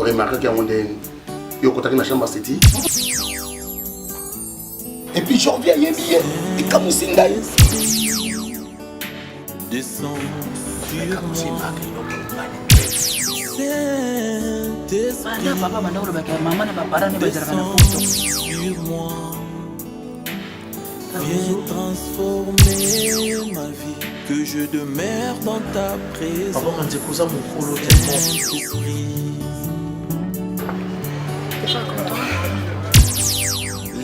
remarqué qu'il y a un yo contacté ma chambre city. Et puis je reviens y est et comme c'est ndaye. Descends sur moi. Papa manda ulo baka mama na papa ne bazara kana Sur moi. Viens transformer ma vie, que je demeure dans ta présence. Papa m'a dit que ça mon colo tellement.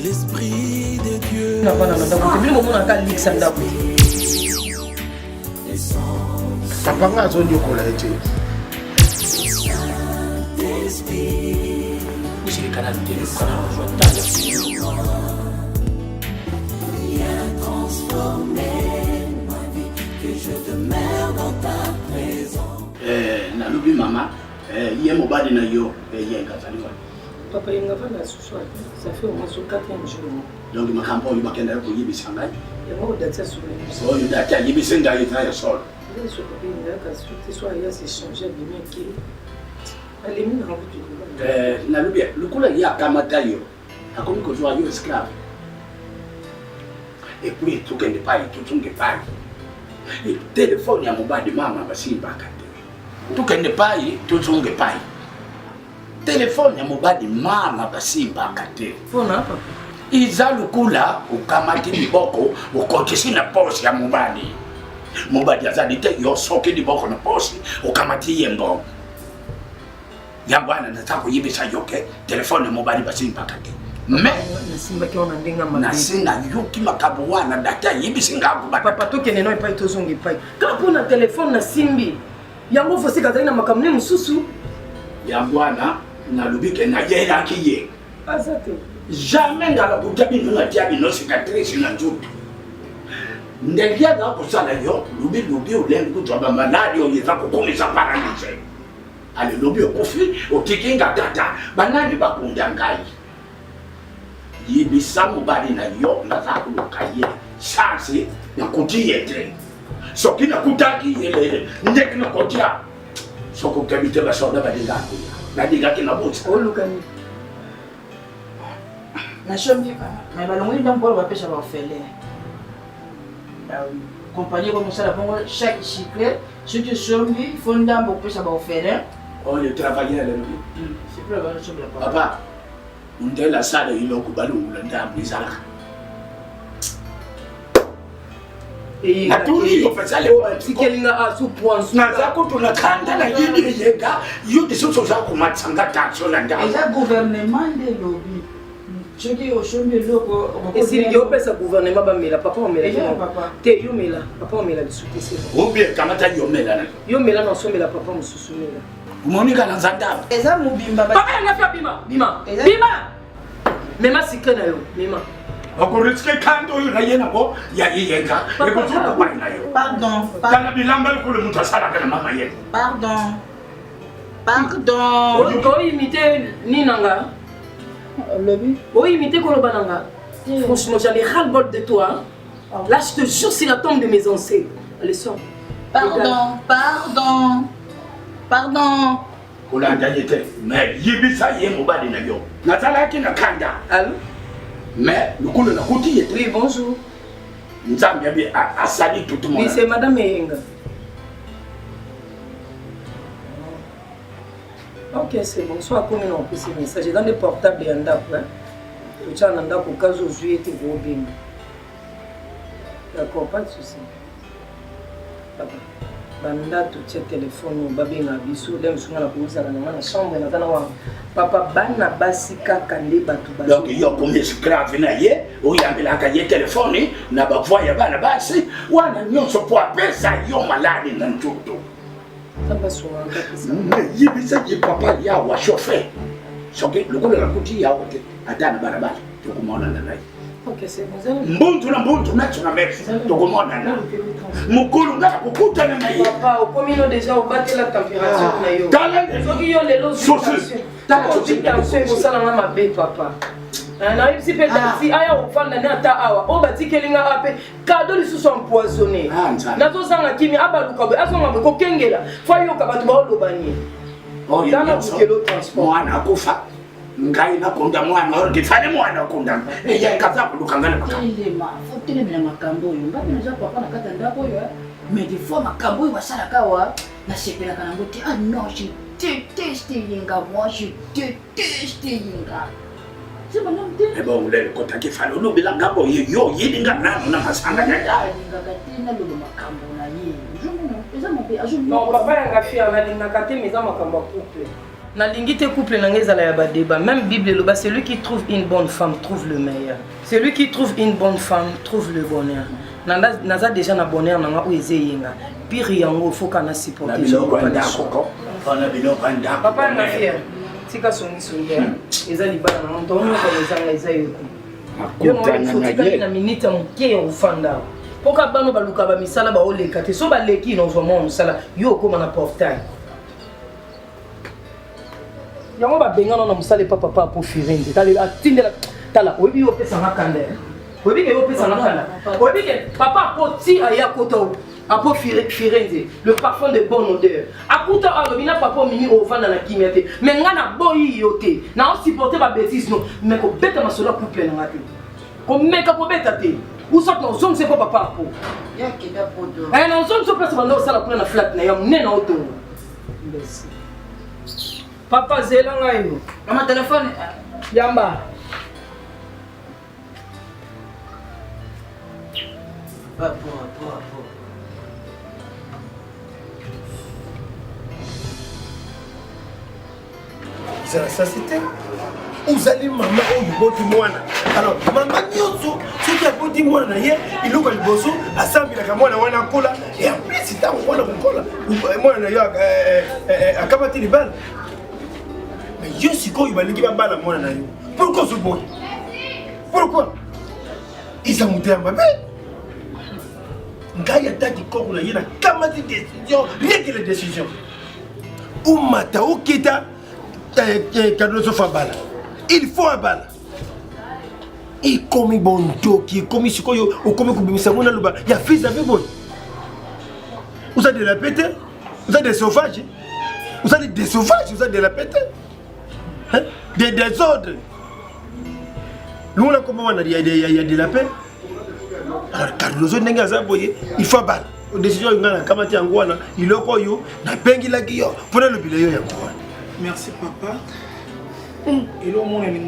L'esprit de Dieu. na bana manda ko bili mo mona ka lixa ndako. Papa nga zo nyokola ete. Ushiri kana ndele kana jota. Nalubi mama, yé mon badi na yo, yé kataliwa. Papa yenga vana susu ça fait au moins 4e jour. Donc ma campagne il bakenda ko yibi sanga. Et moi data sur le. So you data yibi senga ita ya sol. Je suis pas bien là parce que soit il y a ces changer de bien qui. Elle est mise en route. Nalubi lukula ya kamata yo. Akomi ko joa yo esclave. Et puis tout kende pai, tout tunge pai. Et téléphone ya mobadi mama basimba kate. Tout kende pai, tout tunge pai. Téléphone ya mobadi mama basimba kate. Phone hapa. Iza lukula ukamati liboko ukotisi na posi ya mobadi. Mobadi azalite yo soki liboko na posi ukamati yembo. Yambwana nataka yibisa yoke telefone ya mobadi basimba kate. Mais nasimba ki ona ndenga mabe. Nasinga yoki makabo wana data yibisi ngako papa to kene no epai to zongi pai. Ka pona telefone na simbi. Yango fosi kazali na makamne mususu. Yambwana na lubike na yera kiye. Azate. Jamais ngala kutabi nunga tiabi no cicatrice na njutu. Ndengia na kusala yo, lubi ulengi kutwaba maladi oyeza kukumisa paralyse. Ale lubi okufi, otikinga data, banani bakunda ngai. Yibisa mubali na yo na zakuluka ye. Chance na kutiyete. Soki na kutaki yele, ndeki na kotia. Soko kabite basoda badinga kuya. Badinga kina botsa. Olukani. Na chombi mais balongoli donc pour bapesha ba ofele compagnie comme ça la bongo chaque cycle si tu chombi fonda bo pesa ba ofele On le travaillait là. c'est plus la chombi la Papa, on était la salle il a coupé le ndam bizarre. Et na tuli yo pesa le tikelinga asu point na zako tunakanda na yini yega yote soso zako matsanga tacho na ndam. et ça gouvernement de lobby. Je dis au chômage loko. Et si il y a pas gouvernement bamela papa on mela te yo mela papa on mela bisukisi. Ou bien kamata yo mela na. Yo mela na somela papa mususu mela. Monika na zanda. Eza mubimba ba. Papa na fa bima bima. Bima. Mema sikana yo mema. Okoritske kando yo na yena bo ya yega. Eko tuko kwa na yo. Pardon. Kana bilamba ko le mutasala kana mama yena. Pardon. Pardon. Ko imiter ni nanga. Lobby. Oui, imiter Kolobananga. Franchement, j'en ai ras-le-bol de toi. Là, je te jure, c'est la tombe de mes ancêtres. Allez, sors. Pardon, pardon. Pardon. Ola ndayete. Mais yibisa ye mobali na yo. Nazala kina kanda. Allô? Mais le coup de la coutille. Oui, bonjour. Nous avons bien assali tout le monde. Oui, c'est Madame Eyenga. Ok, c'est bon. Soit comme on peut ces messages dans des portables et en dap. Tu as un dap au cas où je été gros bien. D'accord, pas de souci. Papa. Banda tout ce téléphone babi na biso dem sunga la pouza na chambre na tana wa papa bana basika kande batu ba donc yo comme esclave na ye o yambela ka ye téléphone na ba voya bana basi wana nyonso po apesa yo malade na ntoto samba sunga kabisa yibisa ye papa ya wa chauffeur soki lokolo la kuti ya wote adana barabara tukumona na naye. Ok, c'est bon. Mbuntu na tuna merci. Tukumona na. Mukulu ngaka kukutana na ye. Papa, au comino déjà au battre la température na yo. Tala soki yo lelo sosi. Tako tension ko sala na mabe papa. Na yipsi pe taxi aya ofanda na ta awa. O batikelinga ape cadeau lisusu empoisonné. Nazo sanga kimi abaluka be aso mabe ko kengela. Fa yo ka batu ba olobani. oyo nyonso mwana akufa ngai nakunda mwana oro tifane mwana akunda kaza kuluka ngana makambo fotelemela makambo oyo mbapi naza papa na kati ya ndako oyo mais des fois makambo oyo basalaka wa nasepelaka nango te ah non je déteste yinga moi je déteste yinga c'est bon non te bon le kota kifalo lobela ngabo yo yidinga nano na masanga ya yinga katina lo makambo na ye non papa yanga fi analingaka te mais eza makambo ya couple nalingi te couple nanga ezala ya badébat même bible eloba celui qui trouve une bonne femme trouve le meilleur celui qui trouve une bonne femme trouve le bonheur naza déjà na bonheur nanga oyo eza eyenga pire yango faut kana supporter papa yanga fi tika songisongi eza libala nanga toonyoko ezanga eza yoku na minute ya moke ya kofanda poka bano baluka bamisala baoleka te so baleki nozwa mwa mosala yo okoma na portail yango babengana na mosala epa papa po firende atindela tala oyebi yo opesanga kanda oyebi ke yo opesanga kanda oyebi ke papa po ti aya kota apo firende le parfum de bonne odeur akuta alobi na papa mini ovanda na kimia te mais nga na boyi yo te na osupporte babétise no mais kobeta masolo ya couple nanga te komeka kobeta te usat na zone c'est pas papa po ya keda podo na zone so place bando sala kuna na flat na ya munena oto papa zela ngayo kama telefone yamba papa ça c'était uzali mama oyo boti mwana alors mama nyonso soki aboti mwana na ye iloko liboso asambilaka mwana wana akola et en plus ntango mwana kokola mwana na yo akabati libala mais yo sikoyo balingi babala mwana na yo pourquoi ozoboyi pourquoi eza moto ya mabe ngai ataki koko na ye na kamati décision rien que les décisions umata okita Cardozo Fabala. Il faut un bal. Il comme bon joke, il comme si koyo, ou comme kubimisa mona luba. Il y a fils avec bon. Vous avez de la pété, vous avez des sauvages, vous avez des sauvages, vous avez de la pété, hein? Des désordres. Nous on a comment on a il y a de la paix. Alors Cardozo nenga zaboye, il faut un bal. Décision ngana kamati angwana, il okoyo na bengi la giyo. Prenez le billet yo ngwana. Merci papa. Et là, mon ami,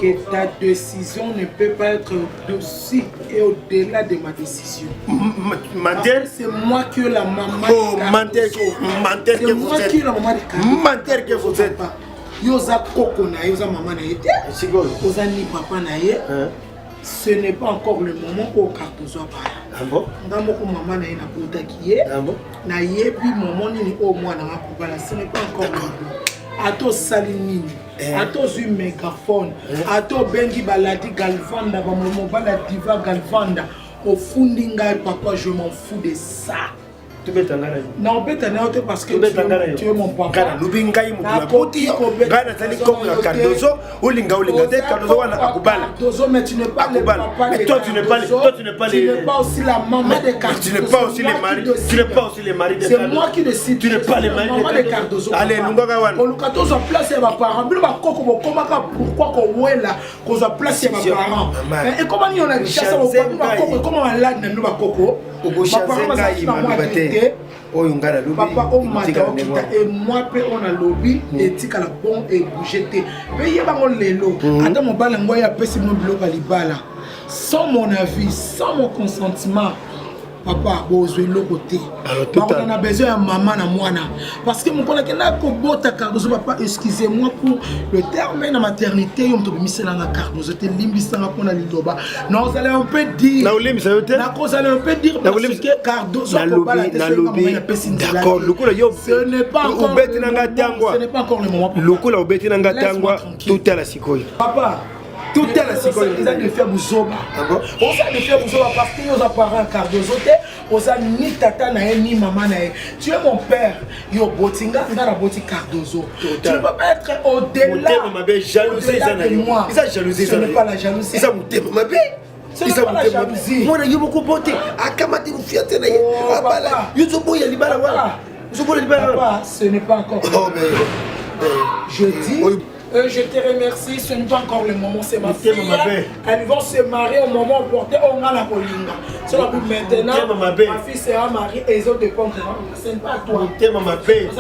que ta décision ne peut pas être aussi et au-delà de ma décision. Menteur, c'est moi qui ai la maman. Oh, menteur que vous êtes. C'est moi qui ai la maman de menteur que vous êtes. Yoza koko na yoza maman na yete. Yoza ni papa na ye. Ce n'est pas encore le moment où Cardozo parle. Ah bon? Ndamoko maman na ye na kota kiye. Ah bon? Na yebi maman ni au moins na kopala. Ce n'est pas encore le moment. Ato salinini, ato zu mégaphone, ato bengi baladi galvanda, ba momo baladi va galvanda. Au fundi ngai papa, je m'en fous de ça. Tu bête en gana. Non, bête en gana parce que tu es mon papa. Gana lubingai mutuna poti. Gana tali comme la Cardozo, olinga te Cardozo wana akubala. Cardozo, mais tu n'es pas le papa. Mais toi tu n'es pas tu n'es pas aussi la maman de Cardozo. Tu n'es pas aussi les maris. Tu n'es pas aussi les maris de Cardozo. C'est moi qui décide. Tu n'es pas les maris de Cardozo. Allez, lunga wana. On lukato za place ya ba parents. Bilo ba koko bo komaka pourquoi ko wela ko za place ya ba parents. Et comment on a chassé ba koko comment on l'a na ba koko. Ba parents ngai mabate. Papa on m'a dit et moi on a lobby et tika la bon et bougeté mais y a pas lelo attends mon bal ngoy a pesi mon bloc à libala sans mon avis sans mon consentement papa bozwe lokoté on a besoin de maman na mwana parce que mon collègue na ko bota Cardozo papa excusez-moi pour le terme na maternité on to misela na Cardozo te limbisa na pona liloba non vous allez un peu dire na olimisa yote na ko allez un peu dire parce que Cardozo na lobby d'accord lokola yo ce n'est pas encore ubeti na ngatangwa ce n'est pas encore le moment lokola ubeti na ngatangwa tout à la sikoyo papa tout est la sécurité, ils ont de faire Bouzoba. On sait de faire Bouzoba parce que nos parents Cardozo, on a ni tata ni maman. Tu es mon père, yo botinga, tu as boti Cardozo. Tu ne peux pas être au-delà de moi. Ce n'est pas la jalousie. Ce n'est pas la jalousie. Moi, je suis beaucoup beauté. Akamati vous fiat na ye. Abala. Yuzo boya libala wala. Papa, ce n'est pas encore. Oh, mais. Je dis, je te remercie, ce n'est pas encore le moment, c'est ma fille. Elles vont se marier au moment opportun, on a la colinga. C'est la plus maintenant, ma fille sera mariée et les autres dépendent. Ce n'est pas toi. Ça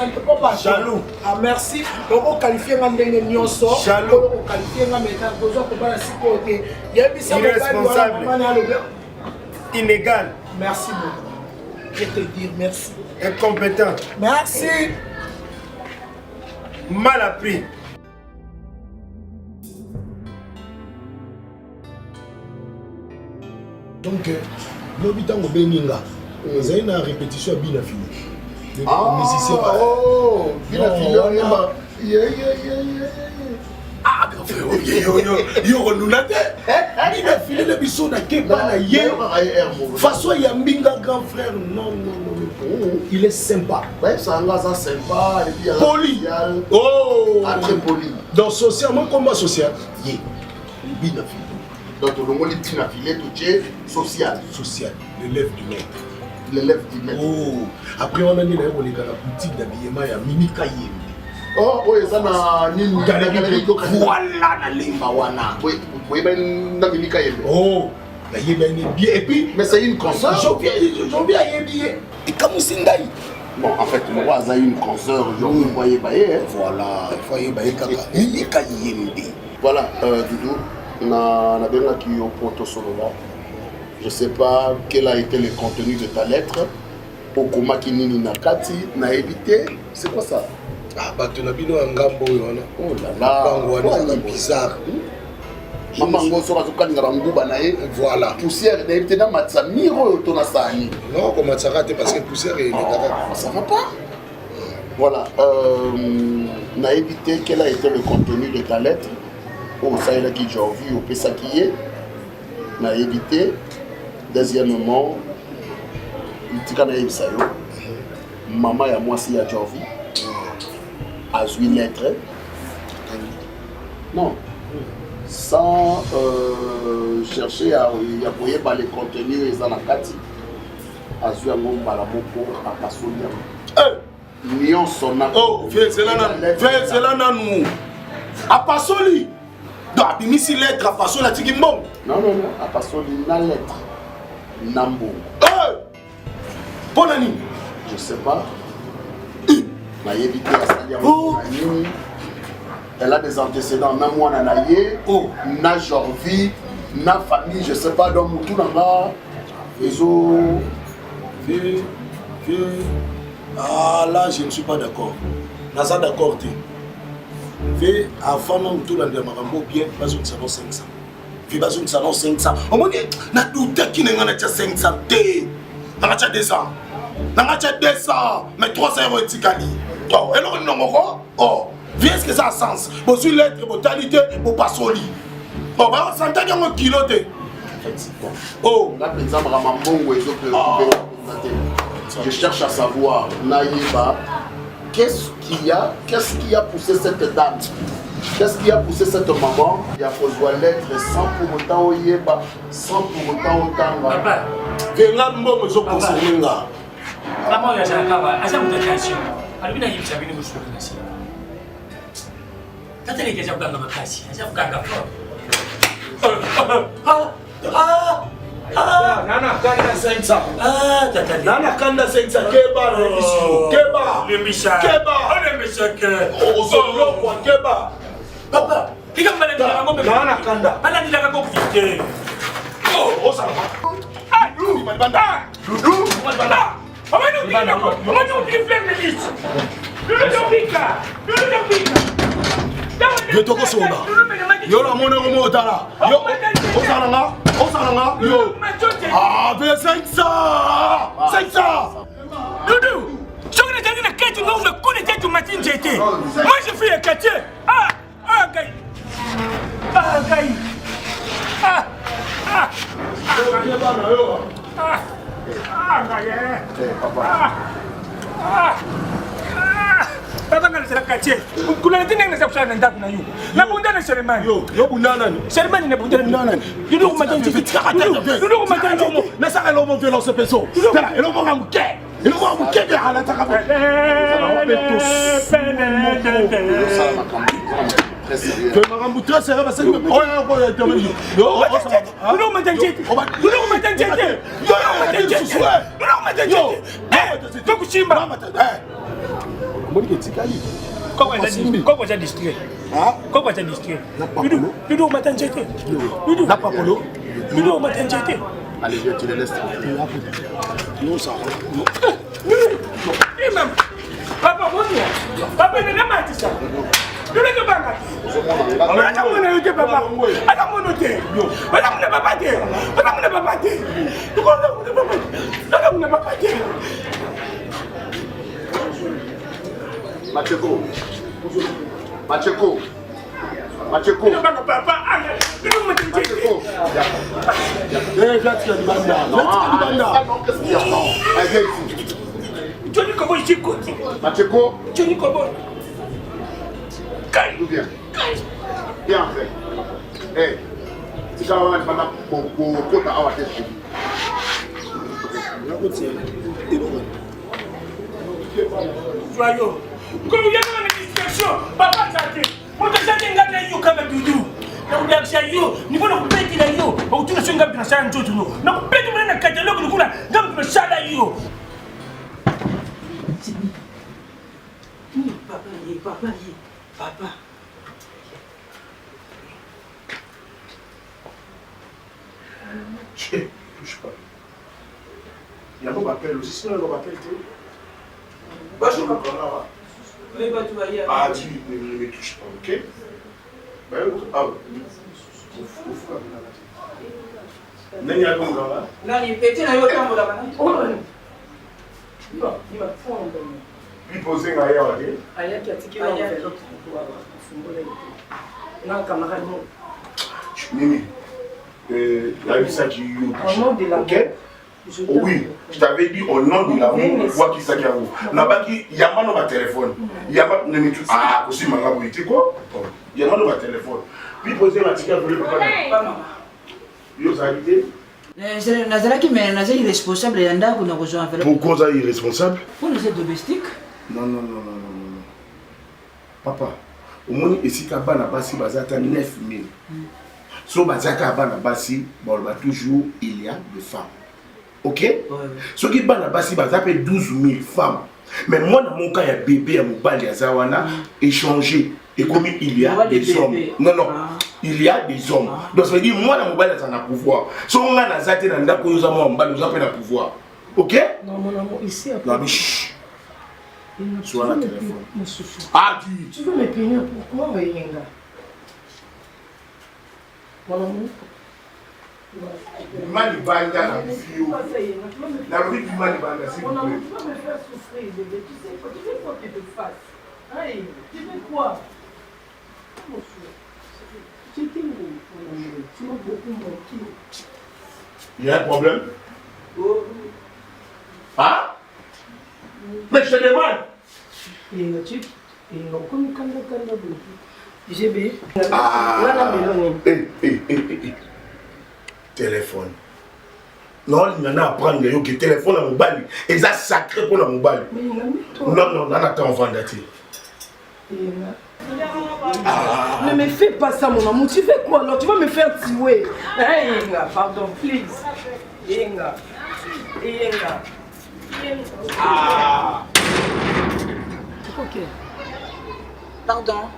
ne peut pas. Jaloux. Ah, merci. Donc, on qualifie un dénignon sort. Jaloux. On qualifie un métal. Irresponsable. Inégal. Merci beaucoup. Je te dis merci. Incompétent. Merci. Mal appris. Donc, l'habitant au Beninga, vous avez une répétition bien finie. Ah, oh, bien fini. Ah, yo renunate. Il a filé le bisou na Keba na ye. Façon Yambinga grand frère, non. Il est sympa. Ouais, ça a sympa et puis poli. Oh, très poli. Donc socialement comment social? Ye. Bien fini. Donc le monde est bien filé tout est social. Social, l'élève du maître. L'élève du maître. Oh, après on a dit là on est dans la boutique d'habillement ya Mimi Kayembe. Oh, oui, ça n'a ni galerie. Voilà la limba wana. Oui, na Mimi Kayembe. Oh, la yeba est bien et puis mais c'est une consoeur. J'en viens yébié. Et comme Sindai. Bon, en fait, moi, j'ai une consoeur, je voyais bailler. Voilà, il faut y bailler kaka. Mimi Kayembe. Voilà, Doudou, on a bien là qui est au poteau solo là. Je ne sais pas quel a été le contenu de ta lettre. Okoma Kinini Nakati, n'a évité. C'est quoi ça? Ah, bah, tu n'as pas un gambo. Oh là là, c'est bizarre. Mamango sera voilà. Poussière, évité dans Matsa Miro, ton asani. Non, comment ça rate parce que poussière est. Ça va pas? Voilà, n'a évité quel a été le contenu de ta lettre. Oh, ça est là qui j'ai vu au Pessakié. N'a évité. Deuxièmement, maman et moi si a Jovi a eu une lettre. Non, sans chercher à appuyer par les contenus et dans la carte. A eu un mot pour à Passolia. Lyon son oh, c'est là nous. À Passoli. Donc, il lettre à Passoli, tu dis bon. Non, à Passoli, la lettre. Nambo. Bonne année. Je sais pas. Elle a des antécédents. Na moi nanaye, na Jorvi, na famille, je sais pas dans tout là. Ah là, je ne suis pas d'accord. Naza d'accord. Fait avant non tout dans des marambo bien, pas une salon 500. Fait pas une salon 500. On m'a dit, na doute qui n'est pas 500. N'a pas 200. N'a pas 200. Mais 300 € et tikali. Oh, et là non oh, viens ce que ça a sens. Bon sur lettre, totalité, pour pas soli. Oh, bah on s'entend qu'il y a un kilo de. Oh, là par exemple Ramambongo je cherche à savoir Naïba, qu'est-ce qui a poussé cette dame? Qu'est-ce qui a poussé cette maman? Il y a besoin lettre sans pour autant Oyeba, sans pour autant autant. Papa. Venga mbongo zo konsenga. Maman ya shakaba, asa mtakasio. Alibina hivi sabini musuru nasi. Tata ni kesha kuganga makasi, asa kuganga kwa. Nana kanda sensa. Tata. Nana kanda sensa keba remisio. Keba. Limbisha. Keba. Limbisha ke. Ozolo kwa keba. Papa, kika mbele na ngombe. Nana kanda. Bala ni daga kokufike. Oh, osala. Dudu, malibanda. Dudu, malibanda. Mama ni ukina kwa. Mama ni ukifle melichi. Dudu topika. Yo toko sonda. Yo la mone ko motala. Yo osala nga. Yo. Ah, be 500. Dudu, chokina tani na ketu na umekune tetu matinjete. Moi je fais un quartier. Gai. Papa ngala sera quartier. Kuna tini ngasa kusana ndaku na yuko. Na bunda na Selemani. Yo bundana ni. Selemani na bunda na nani? Dudu ko matinjete. Dudu ko matinjete. Na saka lo mo violence peso. Tala, elo mo ngamuke. Il va vous quitter à la table. Très sérieux parce que allez, viens, tu les laisses. Non, ça. Papa, bonjour. Papa, il est là, ça. Tu ne peux pas. Macheko. Macheko. Macheko. Papa, Macheko. Johnny Kobo ici côté. Macheko. Johnny Kobo. D'où vient? Bien fait. Eh, si quand on a pas pour avoir tes choses. Joyeux. Comme il y a une discussion, papa Zaki. Moi je sais qu'il y a eu comme Doudou. Donc il y a eu, niveau de petit là yo, au tout le chien comme ça un tout nous. Donc petit on a catalogue nous là, donc le chat là yo. Papa. Je touche pas. Il y a un appel aussi, sinon il m'appelle. Bonjour papa. Ah, tu ne me touches pas, ok? Ah, Nani a comme là? Nani, petit na yo tambo là bana. Oh non. Non, il va fondre. Puis poser un ailleurs, ok? Aya qui a tiqué dans le vélo pour non, camarade. Mimi, il y a eu ça qui est Au nom de la ok? Oui, je t'avais dit au nom de l'amour, vois qui ça qui a vous. Là-bas, il y a pas de téléphone. Il y a pas de téléphone. Ah, aussi, ma gamme, tu sais quoi? Il y a pas de téléphone. Puis poser ma ticket pour le papa. Yo, ça a été? nazalaki mais naza irresponsable ya ndako na kozwa enveloppe. Pourquoi ça irresponsable? Pour les aides domestiques. Non. Papa, au moins, ici, Kabana Bassi, Bazata 9 000. So, Bazaka Kabana Bassi, bon, toujours, il y a des femmes. Ok? Ce qui est Bassi, Bazata 12 000 femmes. Mais moi, dans mon cas, il y a bébé, il y a Moubali, il y a Zawana, échangé. Et comme il y a des hommes. Non. Il y a des hommes. Donc, ça veut dire, moi, dans mon bal, ça a pouvoir. Si on a Zate, dans le nous avons un pouvoir. Ok? Non, mon amour, ici, après. Non, mais chut. Sur la téléphone. Ah, tu veux me punir pourquoi, Yenga? Mon amour. Mani Banda, la vie. La vie du Mani Banda, s'il vous plaît. Mon amour, tu vas me faire souffrir, bébé. Tu sais quoi? Tu veux quoi que je te fasse? Aïe, tu veux quoi? Mon chou. Tu t'es où, mon amour? Tu m'as beaucoup manqué. Il y a un problème? Hein? Mais je te demande. Téléphone. Non, il y en a à prendre le téléphone à mobile. Et ça sacré pour la mobile. Non, on attend avant d'être. Ne me fais pas ça, mon amour. Tu fais quoi alors? Tu vas me faire tuer. Hein, Yenga, pardon, please. Yenga. Ah! Ok. Pardon.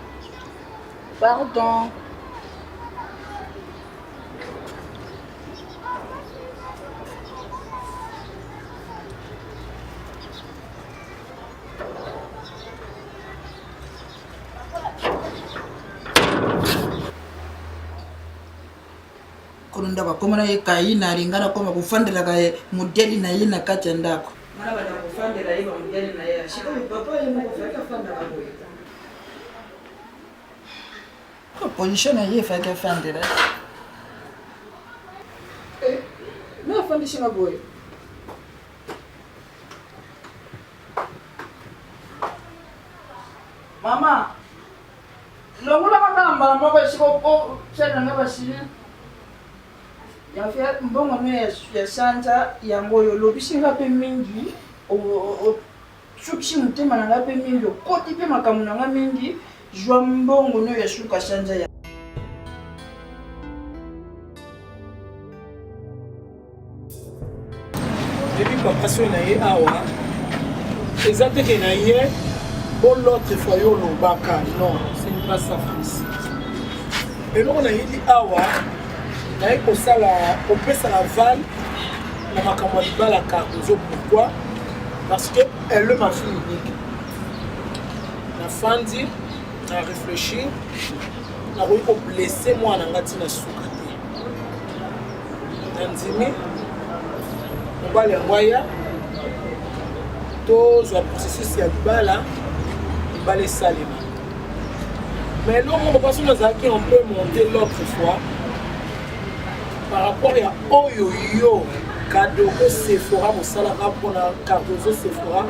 Kono ndako koma na ye kaina alingana koma kufandela kaye mudeli na ye na kati ya ndako. Mara bana kufandela ye mudeli na ye. Shika papa ye mukufika fanda babo. Position na ye faka fandela. Na fandisha maboy. Mama. Longola kamba mama shiko po chana ngaba shine. Ya fia mbongo no ya santa yango yo lobishinga pe mingi suki motema na nga mpe mingi okoti mpe makambo na nga mingi jwa mbongo no ya suka shanja ya depuis papa soki na ye awa eza teke na ye po l'autre fois yo olobaka non ce n'est pas ça fils eloko nayebi awa naye kopesa la vale na makambo ya libala Cardozo. Pourquoi? Parce que elle est ma fille unique. Na fandi na réfléchir na koyi koblesse mwana nga ntina suka te na ndimi mobali yango aya tozwa processus ya libala libala esalema mais eloko moko mpasi nazalaki on peut monter l'autre fois par rapport ya oyo yo Kadogo Sephora mosalaka mpona Cardozo Sephora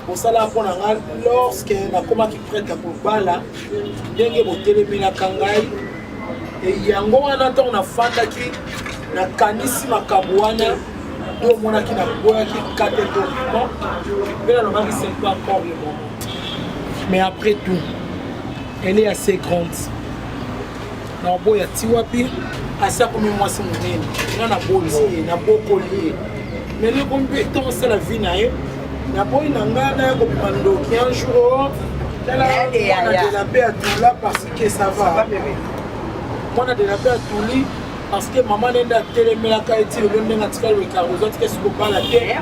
mosalaka mpona nga lorsque nakomaki prête ya kobala ndenge botelemelaka ngai yango wana ntango nafandaki nakanisi makambo wana nde omonaki naboyaki catégoriquement mpe nalobaki c'est pas encore le moment mais après tout elle est assez grande naboya ti wapi asi akomi mwasi monene nga naboti ye nabokoli ye mais leko mpe ntango osala vie na ye naboyi na ngai naya kobima ndoki un jour tala mwana de la paix atula parce que ça va mwana de la paix atuli parce que maman nende atelemelaka eti lelo ndenge atikali wekarozo atika sikobala te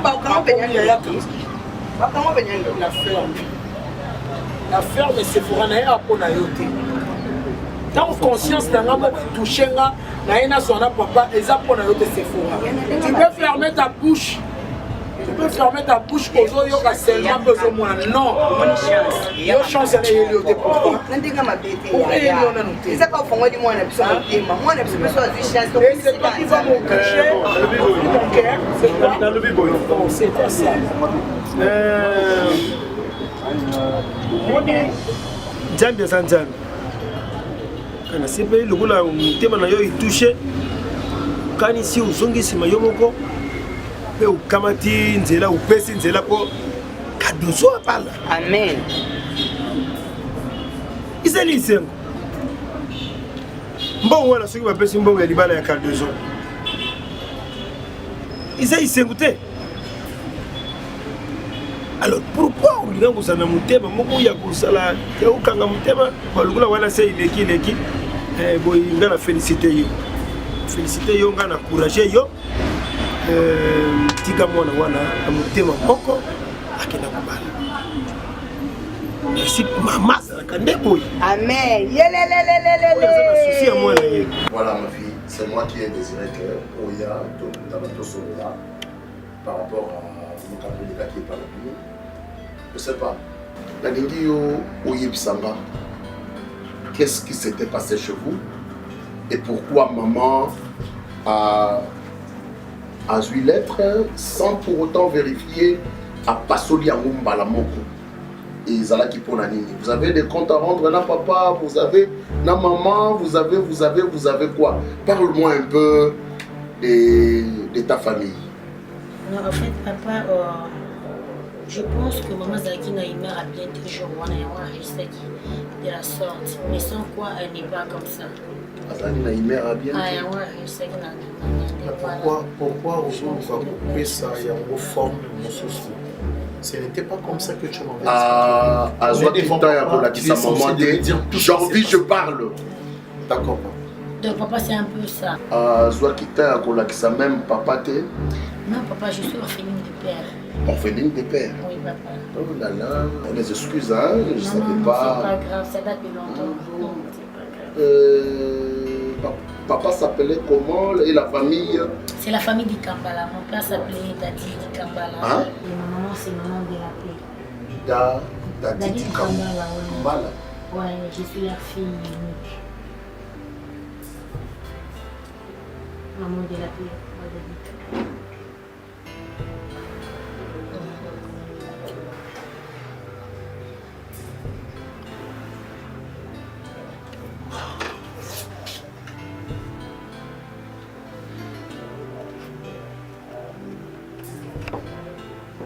la ferme Sephora na ye apona yo te ntango conscience na nga moko etouche nga na ye nazwana papa eza mpona yo te Sephora. Tu peux fermer ta bouche ozoyoka seulement mpe ozomona non yo chance na yeli yo te pourquoi eyeli yo nanu te c'est toi qui va m'obliger mon cœur c'est quoi ça Nzambe eza nzambe kana sepeli lokola motema na yo etushe kanisi ozongi nsima yo moko mpe okamati nzela opesi nzela mpo Cardozo apala amen izali isengo mbongo wana soki bapesi mbongo ya libala ya Cardozo eza isengo te. Alors pourquoi olinga kozala na motema moko ya kosala ya kokanga motema balukula wana se ileki boye nga na félicité yo nga na courage yo tika mwana wana na motema moko akenda kobala si mama azalaka nde boye amen souci ya mwana ye. Voilà ma fille, c'est moi qui ai désiré que Oya Tosola par rapport à Moukambelika qui est par le pays. Je sais pas. Nalingi yo Oyebisanga. Qu'est-ce qui s'était passé chez vous? Et pourquoi maman a eu lettre sans pour autant vérifier à Passoli à Mumbala Moko? Et Zala qui pour Nini. Vous avez des comptes à rendre na papa, vous avez na maman, vous avez quoi? Parle-moi un peu de ta famille. Non, en fait, papa, je pense que maman Zaki Naïmer a bien toujours de la sorte, mais sans quoi elle n'est pas comme ça. Azali Naïmer a bien Pourquoi aujourd'hui on va couper ça et on reforme mon souci? Ce n'était pas comme ça que tu m'avais expliqué. Janvier, je parle. D'accord. Donc papa, c'est un peu ça. Zoakita Kolakisa même papa te? Non papa, je suis orpheline de père. Orpheline de père? Oui papa. Oh là là, les excuses hein, je ne savais pas. C'est pas grave, ça date de longtemps. Non, c'est pas grave. Papa s'appelait comment et la famille? C'est la famille d'Ikambala. Mon père s'appelait Dadi d'Ikambala. Hein? Et ma maman, c'est maman de la paix. Dadi d'Ikambala. Voilà. Ouais, je suis la fille unique. Maman de la paix.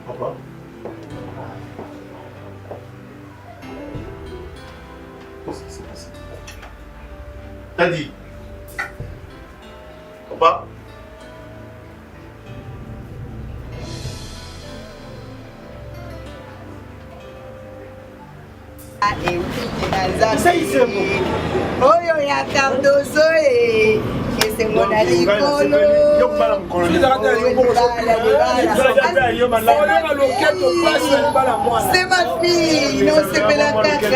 Papa, Qu'est-ce qui s'est passé? T'as dit? Papa? Oyo ya Cardozo esengo na likolo c'est ma fille nosepela kaka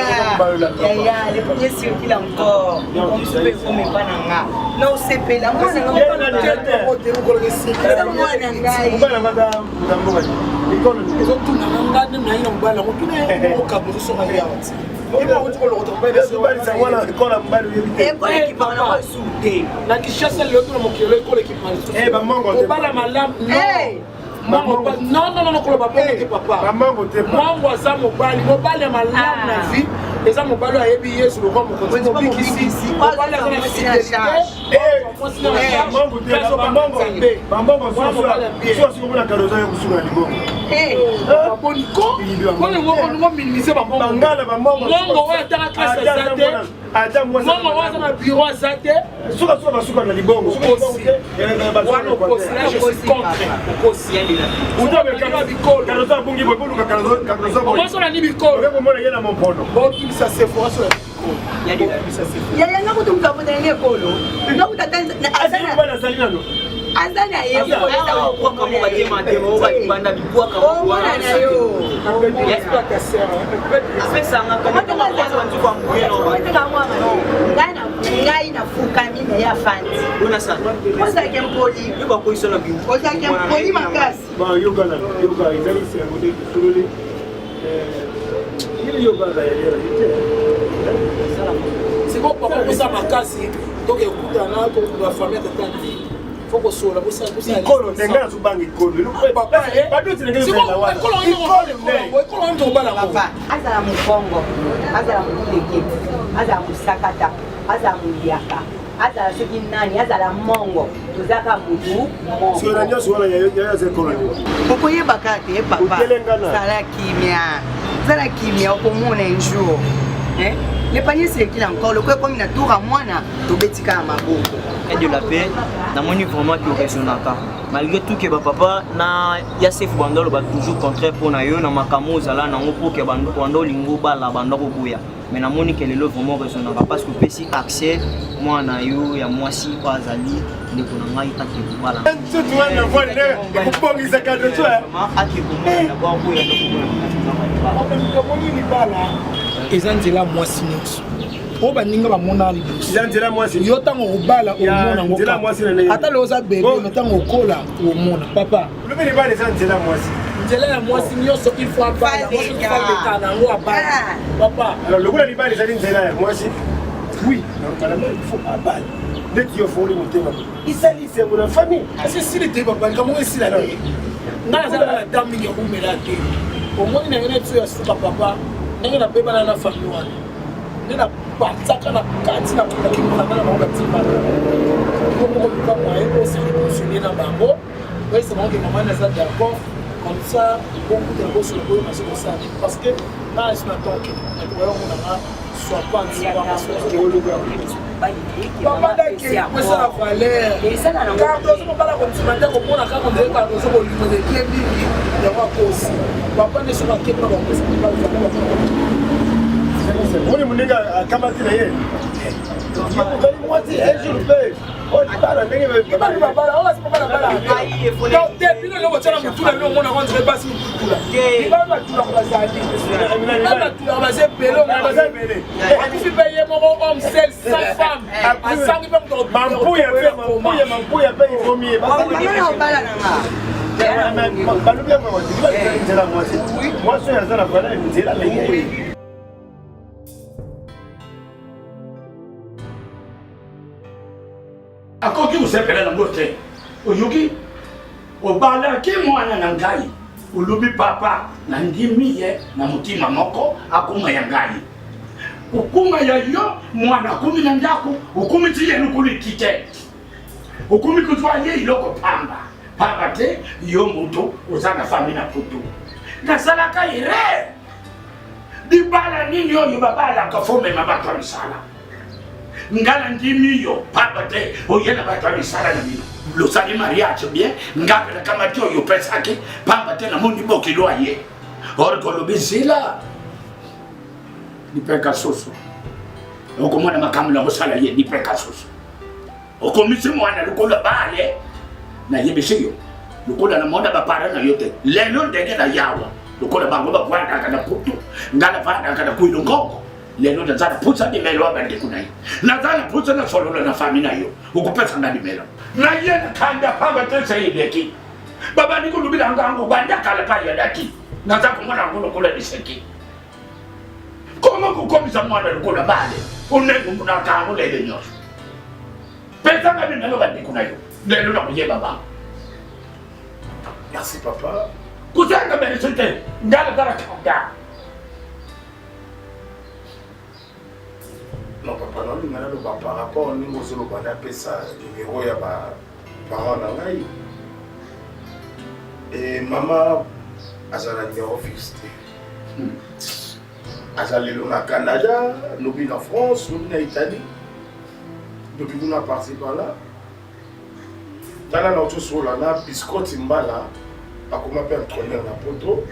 yaya le premier circuit encore ompe komepana nga nosepela mwana ngai eza mobali ayebi yesu lokwa mokonzi mobikisi mobali aza na fidélité boniko minimize bambongo oyo ataka klase aza te mongo oyo aza na bureau aza te basuka na libongo wana okosi là je suis contre okosi omosona ni bikolo botulisa sefora sola yayanga kutu mkavuta nene kolo nokuta azana yeyo omona na yo ngai nafukami na ya fandi ozalaki mpoli makasi siko papa kosa makasi tokekutana tokafamia tatana fokosola ikolo ndengana zubanga ikolo papa azala mokongo azala mokuleke azala mosakata azala moliaka azala soki nani azala mongo tozaka mutu okoyebaka te papa zala kimia okomona un jour le panier c'est qu'il encore le quoi comme na tour à mwana tobetika na maboko et de la paix na moni vraiment qui resonaka malgré tout que papa na Yasef Bandolo ba toujours contraire pour na yo na makamo zala na ngo pour que bando lingo bala bando ko buya mais na moni que le vraiment resonaka parce que pesi accès moi na yo ya mwasi kwa zali ndeko na ngai ta ke bala tout wana vole ne kupongisa kado tu ati kumona kwa buya ndo kumona eza nzela mwasi nyonso oyo baninga bamona liboso yo ntango obala omona ngo ata lelo oza bebe me ntango okola omona papa nzela ya mwasi nyonso il faut abala mwasi leta nango abala papa lokola libala ezali nzela ya mwasi oui il faut abala ndeti yo foli motema isalise mona famille asesili te papa likambo esila te ngai azalaka na dame mingi ya komela te omoni na ngene tiyo ya suka papa ndenge na bebana na famille wana nde na bataka na kati na kokakimolanga na bango batimana omoko luka moye osali consulie na bango oyesa bango ke mama naza d'accord comme ça bokuta bosola boyo maso kosala parce que na esi na tonke nakobayomonanga soit pas nsiwapandakesala valeur cardozo mobala kondima te komona kaka ndele cardozo bolimo dekie mingi yango akosi papa nde soki akebona bakosi oni munenga akamati na ye ozali mwasi ejour mpe otala ndenge bino eloko tiana motula bino omona kondire basi motula libala batulaka bazali batulaka baza ebele akufi mpe ye moko homme seul sans femme asangi mpe mampuya mpe ivomie balobi yango nzela mwasi mwasi oyo aza na valeur nzela na ye akoki kosepela nango te oyoki obalaki mwana na ngai olobi papa na ndimi ye na motima moko akuma ya ngai okuma ya yo mwana akumi na ndako okumi ti ye lukuliki te okumi kutwa ye iloko pamba te yo moto oza na fami na poto nazalaka ire libala nini oyo babalaka fo mema bato ya misala ngala ndimi yo papa te oyena bato ya misala na bino losali mariage bien ngapela kama ti oyo pesaki pamba te na mundi bokilo aye orikolobi zila nipeka susu okomona makambo na kosala ye nipeka susu okomisi mwana lokola bale na yebisi yo lokola na mona bapara na yo te lelo ndenge na yawa lokola bango bakwandaka na putu ngala vandaka na kuilongoko lelo nazala putsa dimelo abande kunai nazala putsa na solola na fami na yo ukupesa nga dimelo na yena kanda pamba te sayideki baba niko lubila ngango banda kala pa yadaki naza kumona ngulo kula diseki koma kukomisa mwana lokola bale unengu muna kango lele nyoso pesa nga dimelo bande kunayo lelo na kuye baba. Merci papa. Kusanga mbele sote ngala zara kanga. Non papa non ngala lo ba par rapport ni ngozolo bana pesa numéro ya ba parents na ngai. Et maman azala numéro fixe. Azali na Canada, lobi na France, lobi na Italie. Depuis qu'on a parti par là. Dans la autre sur la biscotte mbala, a comment faire tourner na poto.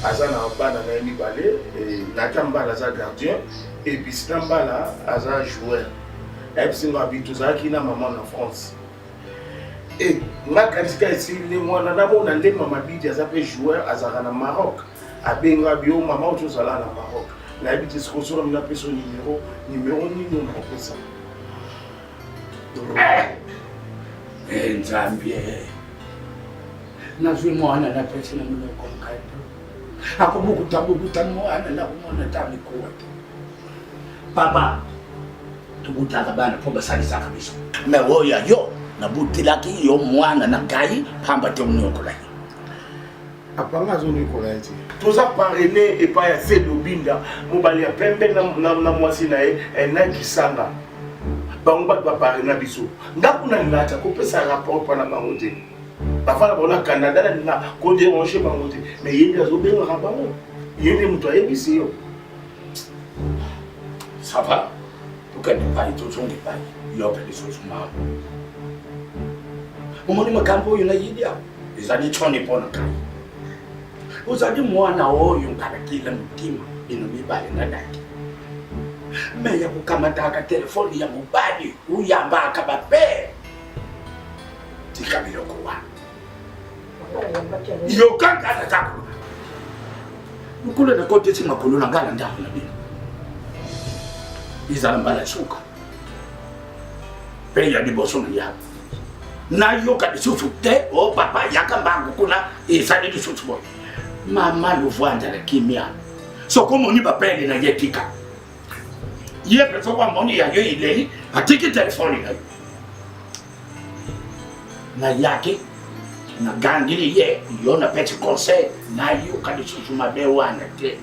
Azana mbala na ni balé et na mbala za gardien et puis mbala aza joueur. Et puis on habite tous qui na maman en France. Et na katika ici les moi na d'abord na les maman bidi aza pe joueur azara na Maroc. A benga bio maman autre sala na Maroc. Na habite ce qu'on sur na pe son numéro ni on a ça. Nzambie nazwi mwana na pesa na muloko mkado akobukuta mwana na kumona tami kuwa papa tubutaka bana pomba salisa kabisa me woya yo na butilaki yo mwana na kai pamba te unyokola apanga zoni kola eti toza parrainé et pas ya Sedobinda mobali ya pembe na mwasi na e na kisanga bango ba parrainé biso ndakuna ngata ko pesa rapport pa na bango te bafala bona Canada na ko déranger bango te mais yindi azobenga ka bango yindi muto ayebisi yo ça va tukende pali tozonge pali yo pe lisosuma umoni makambo yo na yidi apo ezali chone pona kai uzali mwana oyo ngabakila mutima ino mibale na daki meya kukamataka telefoni ya mubadi uyamba akabape tikamiloko wa yo kangana tako ukule na kote sima kuluna ngala ndaku na bino izala mbala suka pe ya diboso na ya na yo ka disusu te o papa yakambangu kuna isali disusu boy mama luvanda la kimia so komo ni bapele na yetika ye peso kwa moni ya yo ile atiki telefoni na yake na gangili ye yo na peti conseil na yo ka disusu mabe wana te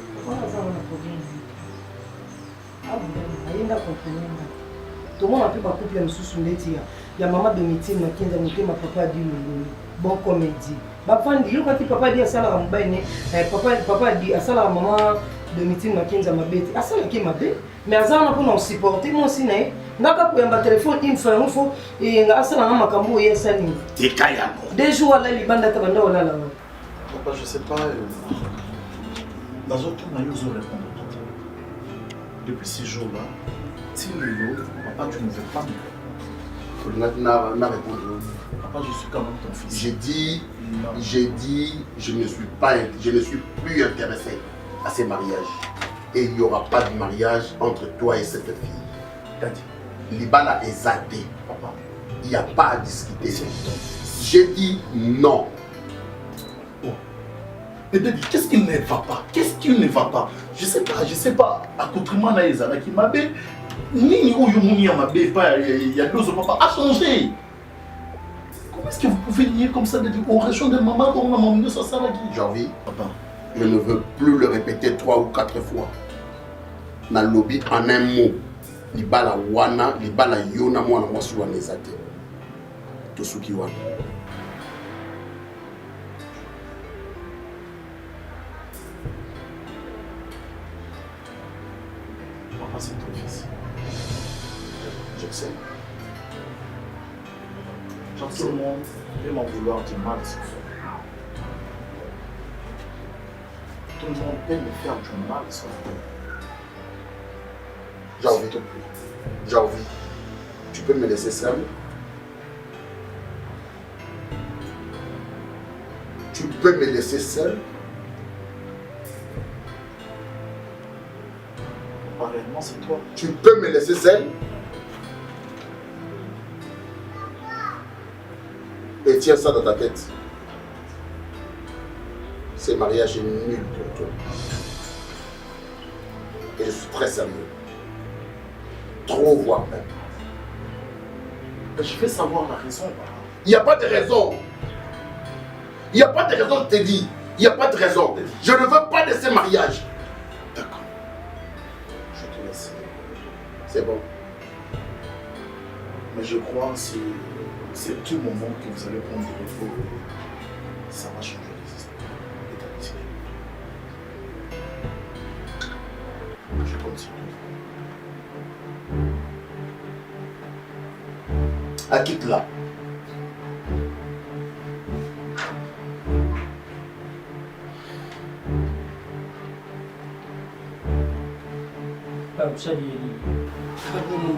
ayenda comprendre tomona pe bakupi ya misusu ndeti ya mama Domitille na kinza mutema papa di lulu bon comédie bafandi yo kati papa di asala mbaye ne papa di asala mama Domitille na kinza mabeti asala ki mabe mais azana pour nous supporter moi aussi né ngaka kuyamba téléphone une fois une fois et nga asala na makambo yesani tikayango des jours là libanda tabanda wala la papa je sais pas dans autre manière vous répondre depuis ces jours-là si papa tu ne veux pas n'a répondu. Papa, je suis quand même ton fils. J'ai dit, je ne suis plus intéressé à ces mariages. Et il n'y aura pas de mariage entre toi et cette fille. Daddy. Libala est zaté. Papa. Il n'y a pas à discuter. J'ai dit non. Oh. Mais Daddy, qu'est-ce qui ne va pas? Qu'est-ce qui ne va pas? Je sais pas. Accoutrement na ezala qui m'appelle. Nini oyo moni ya mabe pa ya dozo papa a changé. Comment est-ce que vous pouvez nier comme ça de dire au région de maman comme maman ne ça va qui Janvier, papa, je ne veux plus le répéter 3 ou 4 fois. Na lobby en un mot. Libala wana, libala yona mwana mwasi wana ezate. Tosuki wana. c'est ton fils. Je le sais. Genre, tout le monde peut m'en vouloir du mal. Tout le monde peut me faire du mal. J'ai envie. Tu peux me laisser seul? Tu peux me laisser seul? Réellement, c'est toi. Tu peux me laisser seul? Et tiens ça dans ta tête. Ce mariage est nul pour toi. Et je suis très sérieux. Trop voire même. Je vais savoir la raison. Il n'y a pas de raison. Il n'y a pas de raison, je te dis. Il n'y a pas de raison. Je ne veux pas de ce mariage. D'accord. Je te laisse. C'est bon. Mais je crois que c'est tout moment que vous allez prendre du repos. Ça va changer les histoires. Je continue. Acquitte-la.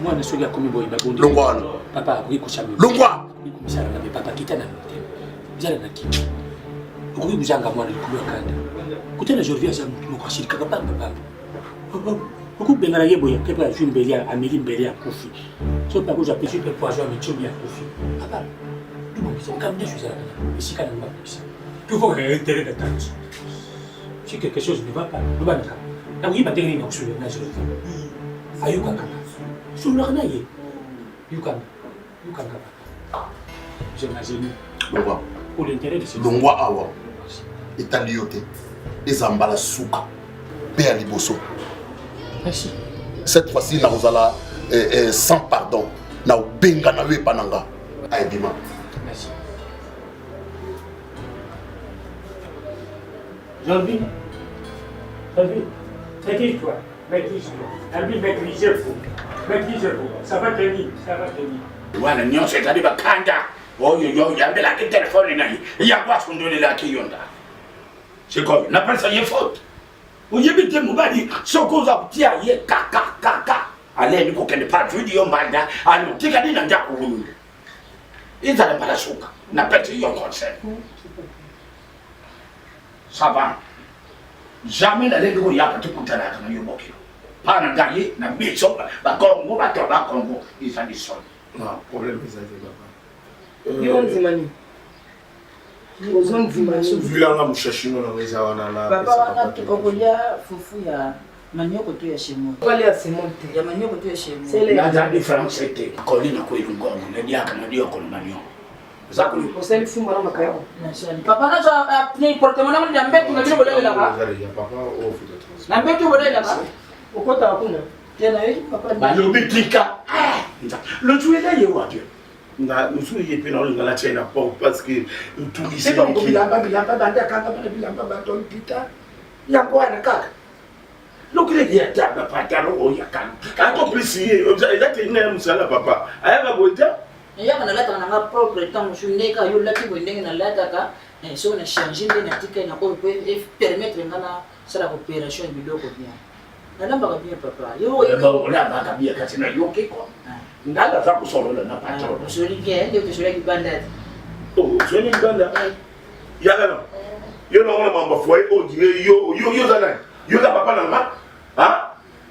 mwana soki akomi boye babondi longwana papa akoki kosamela longwa komisala na papa kita na motema zala na kimi okoki kozanga mwana likolo ya kanda kutana jorvi aza motu moko asilikaka pamba okubengana ye boye kepe azwi mbeli ameli mbeli akufi so mpe akozwa pesi mpe poison amitiobi akufi papa dumokisa okamde so ezalaka na esika na ngo akokisa tuvokaka intérêt d'attente si quelque chose ne va pas lobanaka nakoyiba ndenge nini nakosolela na jorvi ayokaka sololaka na ye yokanga papa j'imagine longwa pour l'intérêt de ce longwa awa etali yo te eza mbala suka mpe ya liboso. Merci. Cette fois-ci, nakozala sans pardon. Na benga na we pananga. Aïdima. Merci. Jean-Louis, maîtrise-toi. Albi, maîtrisez-vous. Maîtrisez-vous. Ça va tenir. Wana nyonso etali bakanda oyo yambelaki telefone na ye yakwasondolelaki yonda sikoyo napesa ye faute oyebi te mobali soki oza kotia ye kakakaka aleni kokende patwidi yo mbanda anotikali na ndako wulu ezala mbala suka napesi yo conseil ça va jamais nalengi koyaka tikutalaka na yo bokilo pana ngai na biso bakongo bato bakongo ezali soni. Non, problème est papa. Yo nzimani. Ozo nzimani. Vu là on a mouchachino na weza wana la. Papa wana tukokolia fufu ya manioko tu ya shimo. Wale ya semonte. Ya manioko tu ya shimo. Na za difference ete kolina ko ilungo na diaka na dio ko manio. Zako ni osali fumba na makayo. Papa na za ni portemona na mbetu na bilo bolela ba. Papa au fait de transport. Na mbetu bolela ba. Okota hakuna. Tena hivi papa. Balobitika. Le jouer là ye wa Dieu. Na nusu yepe na ngala China pop parce que tout ici. C'est pas bilamba banda kanga bana bilamba baton pita. Yango ana kaka. Lokile ya taba patalo o yakana. Quand plus il a tenu à musala papa. Aya ba boja. Ya kana lata na propre temps shundeka yo lati bo ndenge na lata ka so na changer na tika na ko permettre ngana sala opération biloko bien. Nalamba ka bien papa. Yo ola ba ka bien kasi na yoke ko. Ndala za kusolola na patalo. Soli bien, ndio tushola kibanda. Oh, soli kibanda. Ya kana. Yo na ona mamba foi o dire yo zana. Yo za papa na ma. Hein?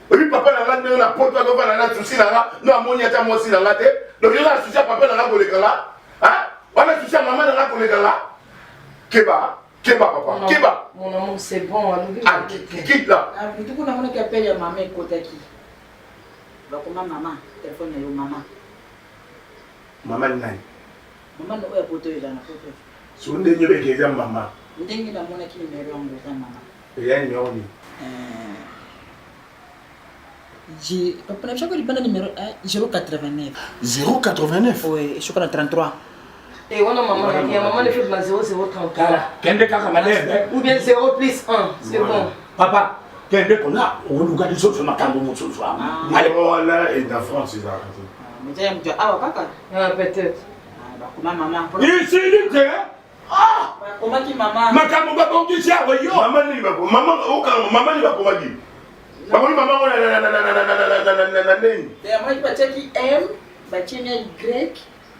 Oui papa na nga ndenge na poto do bana na tusi na nga. No amoni ata mosi na nga te. Donc yo na tusi papa na nga kolekala. Hein? Wana tusi maman na nga kolekala. Keba papa. Keba. Mon amour c'est bon, quitte là. Tu kuna mwana kapeli ya mama ekotaki. Bakoma mama, téléphone yo mama. Mama ni nani? Mama ndo ya poto ila na poto. So ndenge beke mama. Ndenge na mwana ki numero yangu za mama. Ya ni oni. Papa na chako libana numéro 089. 089. Oui, je crois 33. Et on a maman le fait de 0030. Kende kaka malebe. Ou bien 0 plus 1, c'est bon. Papa, Kende kona oluka lisoso makambo mosusu ama. Allez voilà et en France ils ont raconté. Mais j'ai dit ah kaka. Ah peut-être. Bah comment maman? Ici il était. Ah! Comment qui maman? Makambo ba bongi sia yo. Maman ni ba ko. Maman ni ba ko magi. Ba ko maman on la neni. Et moi je vais qui M, batina Y,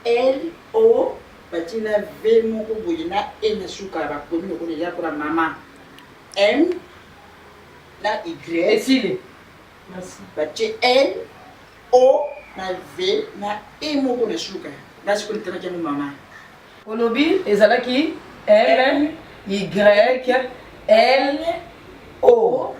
L, O, batina V moko boyina E na suka ba ko ni ko déjà pour maman. M na Y. Essile. Merci. Batia L, O na V na E moko na suka. Là c'est que tu as maman. Olobi ezalaki M Y L O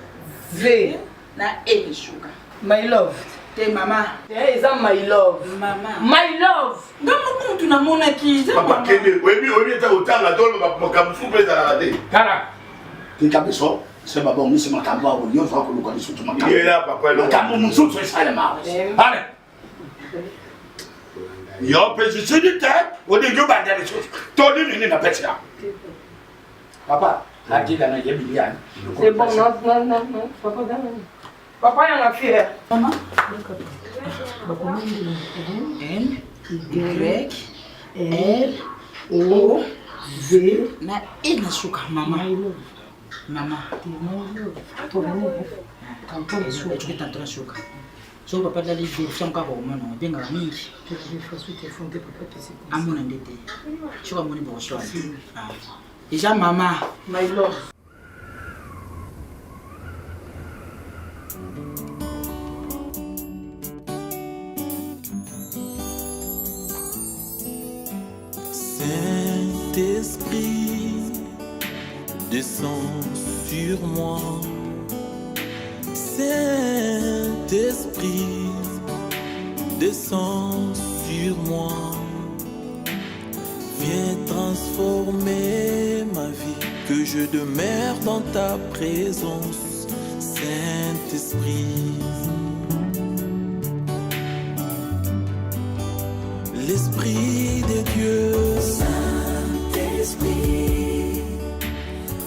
V na E na suka. My love. Te maman. Eza my love. Maman. My love. Ngamo tu na mona ki. Papa kende oyebi ta otanga tolo makambo fu pesa la rate. Kala. Tikabiso. C'est pas bon, c'est ma campagne, on y va pour le cas de ce matin. Il est là, papa. Le campagne, mon soutien, c'est le mal. Allez. Yo, je dis tête, on dit que vous avez des choses. Toi, tu n'es pas ça. Papa, la dit qu'il y a des milliards. C'est bon, non. Papa, il y en a fait. Maman. M, Y, L, O, V, na E na suka, maman. Maman. Quand on est sûr, tu es en train de choquer. So papa dali vérifier encore au moment on benga mingi Tu as fait suite fondé papa qui c'est à mon ndete tu vas moni bon choix déjà maman my love Saint-Esprit descend sur moi. Saint-Esprit, descends sur moi. Viens transformer ma vie, que je demeure dans ta présence. Saint-Esprit, l'Esprit de Dieu. Saint-Esprit,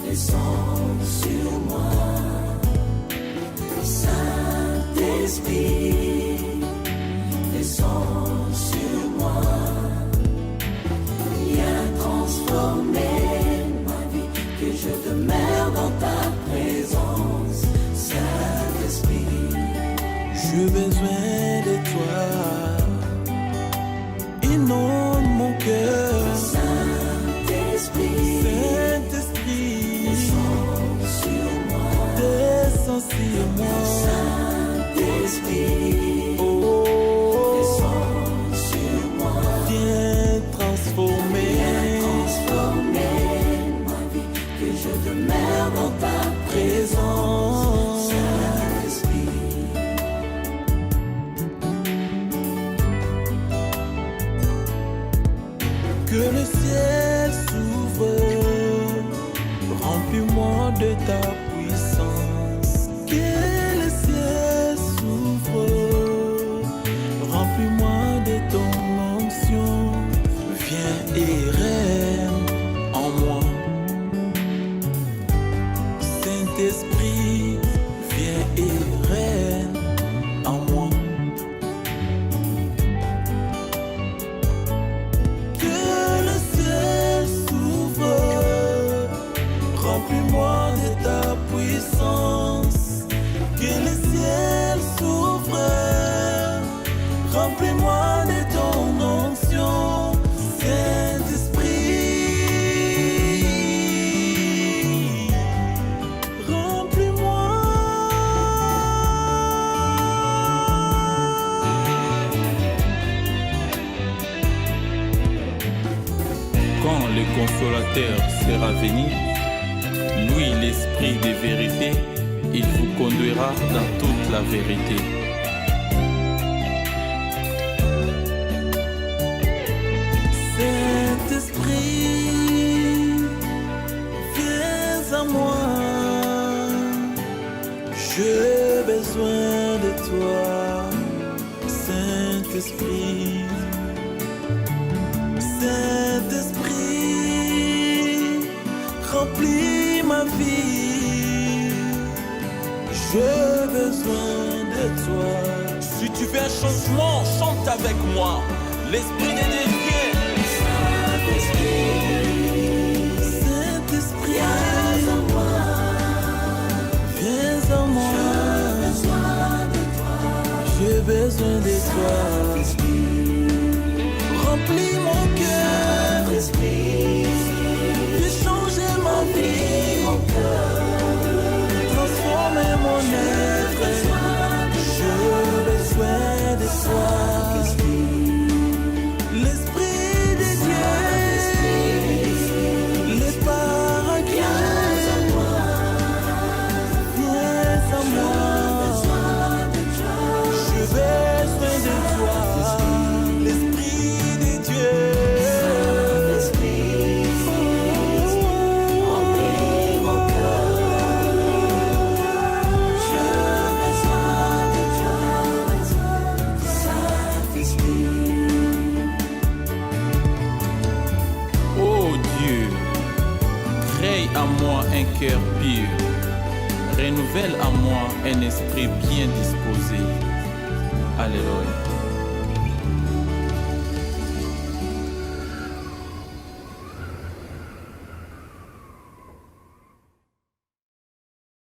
descends sur moi. Saint-Esprit, descends sur moi. Viens transformer ma vie, que je demeure dans ta présence. Saint-Esprit, j'ai besoin de toi. Inonde mon cœur. Saint-Esprit, Saint-Esprit, descends sur moi. Descends sur moi. Saint-Esprit, oh, descends sur moi. Viens transformer ma vie, que je demeure dans ta présence. Saint-Esprit, que le ciel s'ouvre, remplis-moi de ta puissance. Que le ciel s'ouvre, remplis-moi de ton onction. Viens et règne en moi. Saint-Esprit, viens et règne en moi. Que le ciel s'ouvre, remplis-moi de ta puissance. Que le ciel s'ouvre, remplis-moi de ton onction. Saint-Esprit, remplis-moi. Quand le consolateur sera venu, lui l'esprit de vérité, il vous conduira dans toute la vérité. Saint-Esprit, viens à moi, j'ai besoin de toi. Saint-Esprit, Saint-Esprit, remplis ma vie, J'ai besoin de toi. Si tu veux un changement, chante avec moi. L'esprit des déviés. Saint-Esprit, viens en moi. Viens en moi. J'ai besoin de toi. Remplis mon cœur. Fais changer ma vie. Transformer mon être. J'ai besoin de toi. L'Esprit de Dieu. Les paraclés. Viens en moi. J'ai besoin de toi. L'Esprit de Dieu. À moi un cœur pur, renouvelle à moi un esprit bien disposé. Alléluia.